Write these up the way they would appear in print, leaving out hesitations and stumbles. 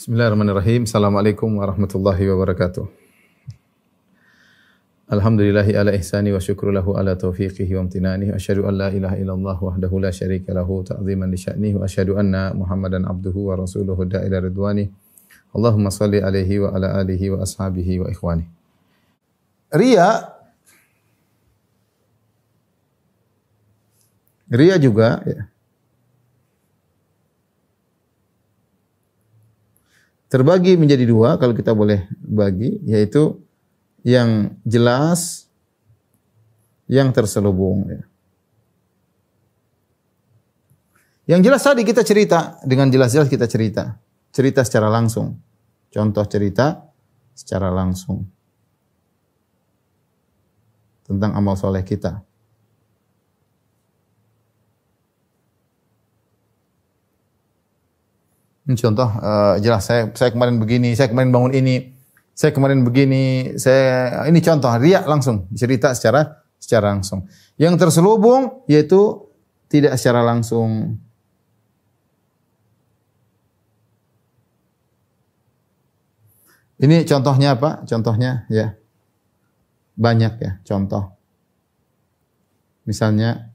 Bismillahirrahmanirrahim. Assalamualaikum warahmatullahi wabarakatuh. Alhamdulillahi ala ihsani wa syukru lahu ala taufiqihi wa amtinanihi. Asyhadu an la ilaha illallah wahdahu la syarika lahu ta'ziman li sya'nihi wa asyhadu anna Muhammadan abduhu wa rasuluhu da'ila ridwani. Allahumma salli alaihi wa ala alihi wa ashabihi wa ikhwani. Riya juga ya, terbagi menjadi dua kalau kita boleh bagi, yaitu yang jelas, yang terselubung. Ya. Yang jelas tadi kita cerita, dengan jelas-jelas kita cerita secara langsung. Contoh cerita secara langsung tentang amal soleh kita. Ini contoh jelas, saya kemarin begini, saya kemarin bangun ini, saya kemarin begini, ini contoh riya langsung cerita secara langsung. Yang terselubung yaitu tidak secara langsung. Ini contohnya apa? Contohnya ya banyak ya contoh. Misalnya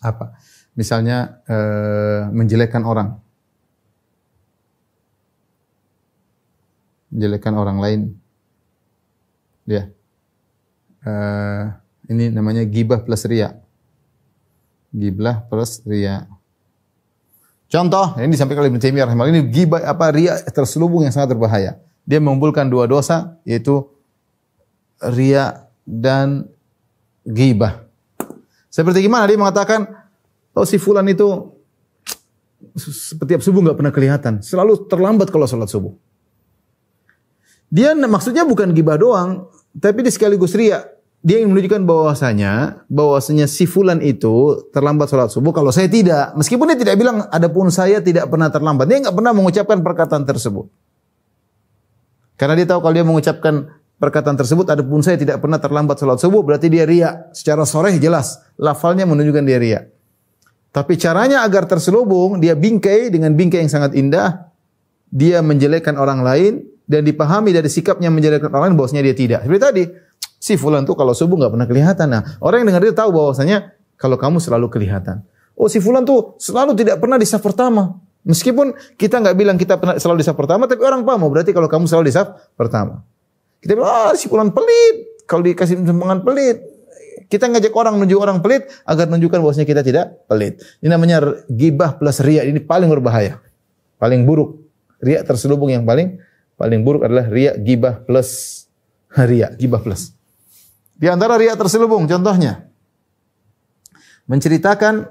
apa? Misalnya menjelekkan orang. Menjelekkan orang lain. Ya. Ini namanya ghibah plus riya. Ghibah plus riya. Contoh, ini disampaikan oleh Ibnu Taimiyah rahimahullah, ini ghibah riya terselubung yang sangat berbahaya. Dia mengumpulkan dua dosa, yaitu riya dan ghibah. Seperti gimana dia mengatakan, oh si fulan itu setiap subuh enggak pernah kelihatan, selalu terlambat kalau salat subuh. Dia maksudnya bukan ghibah doang, tapi dia sekaligus riya. Dia ingin menunjukkan bahwasanya si fulan itu terlambat salat subuh, kalau saya tidak. Meskipun dia tidak bilang, adapun saya tidak pernah terlambat. Dia enggak pernah mengucapkan perkataan tersebut. Karena dia tahu kalau dia mengucapkan perkataan tersebut, adapun saya tidak pernah terlambat salat subuh, berarti dia riya. Secara sharih jelas, lafalnya menunjukkan dia riya. Tapi caranya agar terselubung, dia bingkai dengan bingkai yang sangat indah. Dia menjelekkan orang lain, dan dipahami dari sikapnya menjelekkan orang lain bahwasanya dia tidak. Seperti tadi, si fulan tuh kalau subuh enggak pernah kelihatan. Nah, orang yang dengar dia tahu bahwasanya kalau kamu selalu kelihatan. Oh, si fulan tuh selalu tidak pernah di saf pertama. Meskipun kita enggak bilang kita pernah selalu di saf pertama, tapi orang paham berarti kalau kamu selalu di saf pertama. Kita bilang, si fulan pelit. Kalau dikasih semangat pelit. Kita ngajak orang menuju orang pelit agar menunjukkan bahwasanya kita tidak pelit. Ini namanya ghibah plus riya. Ini paling berbahaya. Paling buruk. Riya terselubung yang paling buruk adalah riya ghibah plus riya, ghibah plus. Di antara riya terselubung contohnya menceritakan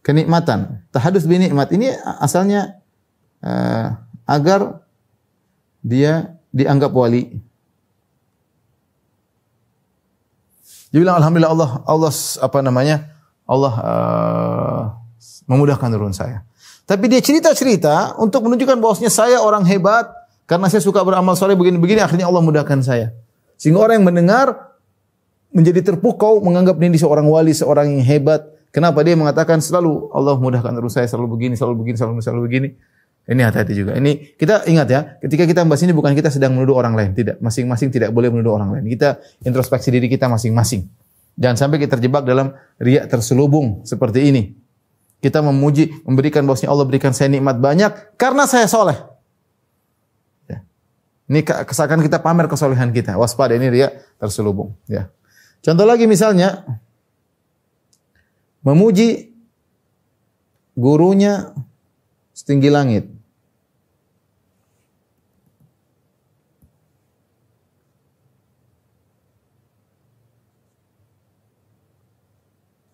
kenikmatan, tahadus bi nikmat. Ini asalnya agar dia dianggap wali. Dia bilang alhamdulillah Allah memudahkan urusan saya. Tapi dia cerita-cerita untuk menunjukkan bahwasanya saya orang hebat karena saya suka beramal saleh begini-begini, akhirnya Allah mudahkan saya. Sehingga orang yang mendengar menjadi terpukau, menganggap ini seorang wali, seorang yang hebat. Kenapa dia mengatakan selalu Allah mudahkan urusan saya, selalu begini, selalu begini. Ini hati-hati juga. Ini kita ingat ya, ketika kita membahas ini bukan kita sedang menuduh orang lain, tidak. Masing-masing tidak boleh menuduh orang lain. Kita introspeksi diri kita masing-masing. Jangan sampai kita terjebak dalam riya terselubung seperti ini. Kita memuji, memberikan bahwasanya Allah berikan saya nikmat banyak karena saya soleh. Ya. Ini seakan kita pamer kesolehan kita. Waspada, ini riya terselubung. Ya. Contoh lagi misalnya, memuji gurunya setinggi langit.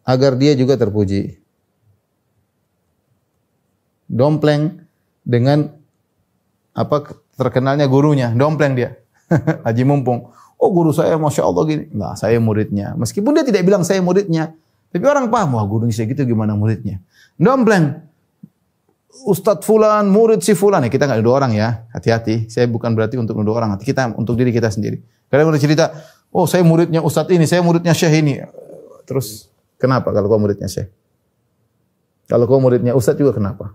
Agar dia juga terpuji. Dompleng dengan terkenalnya gurunya, dompleng dia. Haji Mumpung. Oh, guru saya Masya Allah gini. Nah, saya muridnya. Meskipun dia tidak bilang saya muridnya, tapi orang paham, wah gurunya segitu gimana muridnya. Dompleng. Ustadz Fulan, murid si Fulan. Ya, kita nggak nuduh orang ya, hati-hati. Saya bukan berarti untuk nuduh orang, kita untuk diri kita sendiri. Kadang udah cerita, oh saya muridnya Ustadz ini, saya muridnya Syekh ini. Terus kenapa kalau kau muridnya Syekh? Kalau kau muridnya Ustadz juga kenapa?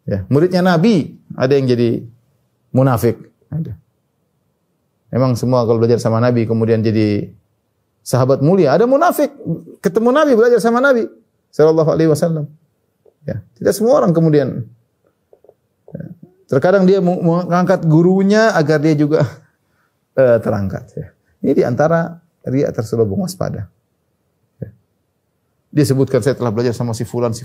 Ya, muridnya Nabi ada yang jadi munafik. Ada. Memang semua kalau belajar sama Nabi kemudian jadi sahabat mulia, ada munafik. Ketemu Nabi, belajar sama Nabi sallallahu alaihi wasallam. Ya, tidak semua orang kemudian terkadang dia mengangkat gurunya agar dia juga terangkat. Ya. Ini di antara riya terselubung, waspada. Ya. Dia sebutkan saya telah belajar sama si fulan.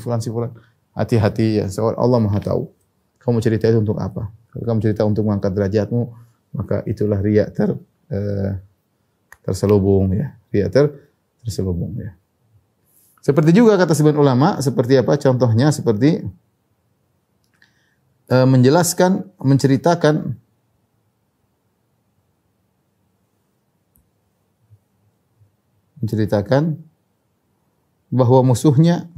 Hati-hati ya, Allah Maha tahu. Kamu cerita itu untuk apa? Kalau kamu cerita untuk mengangkat derajatmu, maka itulah riya terselubung ya. Riya terselubung ya. Seperti juga kata sebagian ulama, seperti apa? Contohnya seperti menjelaskan, menceritakan bahwa musuhnya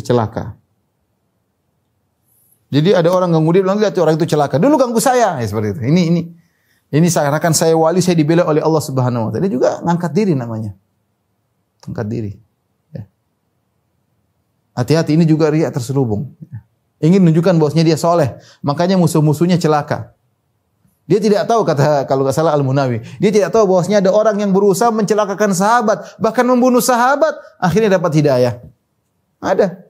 celaka. Jadi ada orang ganggu dia, bilang lihat orang itu celaka. Dulu ganggu saya, ya seperti itu. Ini seakan-akan saya wali, saya dibela oleh Allah Subhanahu wa taala. Dia juga ngangkat diri namanya. Angkat diri. Ya. Hati-hati, ini juga riya terselubung. Ingin menunjukkan bahwasanya dia soleh, makanya musuh-musuhnya celaka. Dia tidak tahu, kata kalau nggak salah Al-Munawi, dia tidak tahu bahwasanya ada orang yang berusaha mencelakakan sahabat, bahkan membunuh sahabat, akhirnya dapat hidayah. Ada.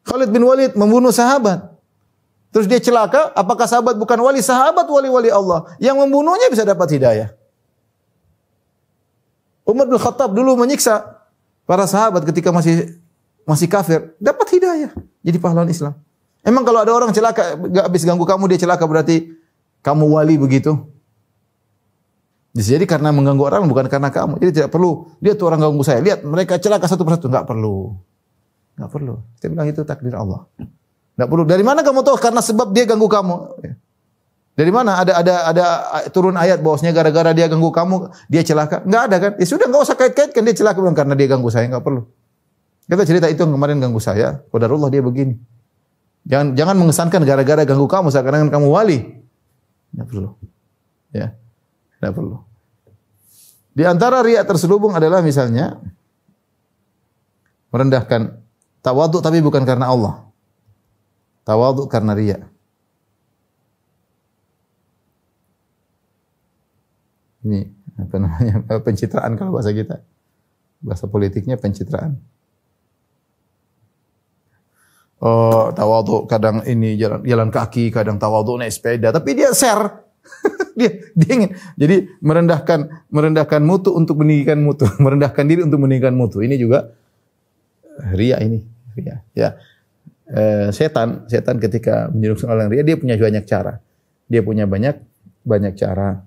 Khalid bin Walid membunuh sahabat. Terus dia celaka, apakah sahabat bukan wali? Sahabat wali-wali Allah. Yang membunuhnya bisa dapat hidayah. Umar bin Khattab dulu menyiksa para sahabat ketika masih kafir, dapat hidayah, jadi pahlawan Islam. Emang kalau ada orang celaka, enggak habis ganggu kamu dia celaka, berarti kamu wali begitu? Bisa jadi karena mengganggu orang bukan karena kamu. Jadi tidak perlu dia tuh orang ganggu saya. Lihat mereka celaka satu persatu, enggak perlu. Enggak perlu. Kita bilang itu takdir Allah. Enggak perlu. Dari mana kamu tahu? Karena sebab dia ganggu kamu. Dari mana ada turun ayat bahwasanya gara-gara dia ganggu kamu dia celaka? Enggak ada kan? Ya sudah, enggak usah kait-kaitkan dia celaka bukan karena dia ganggu saya, enggak perlu. Kita cerita itu yang kemarin ganggu saya, qadarullah dia begini. Jangan mengesankan gara-gara ganggu kamu seakan-akan kamu wali. Enggak perlu. Ya. Enggak perlu. Di antara riya terselubung adalah misalnya merendahkan, tawadhu tapi bukan karena Allah. Tawadhu karena riya. Ini apa namanya? Pencitraan kalau bahasa kita. Bahasa politiknya pencitraan. Oh, tawadhu kadang ini jalan kaki, kadang tawadhu naik sepeda, tapi dia share. dia ingin. Jadi merendahkan mutu untuk meninggikan mutu, merendahkan diri untuk meninggikan mutu. Ini juga riya ini, riya. Ya. Setan ketika menjerumuskan orang riya, dia punya banyak cara. Dia punya banyak cara.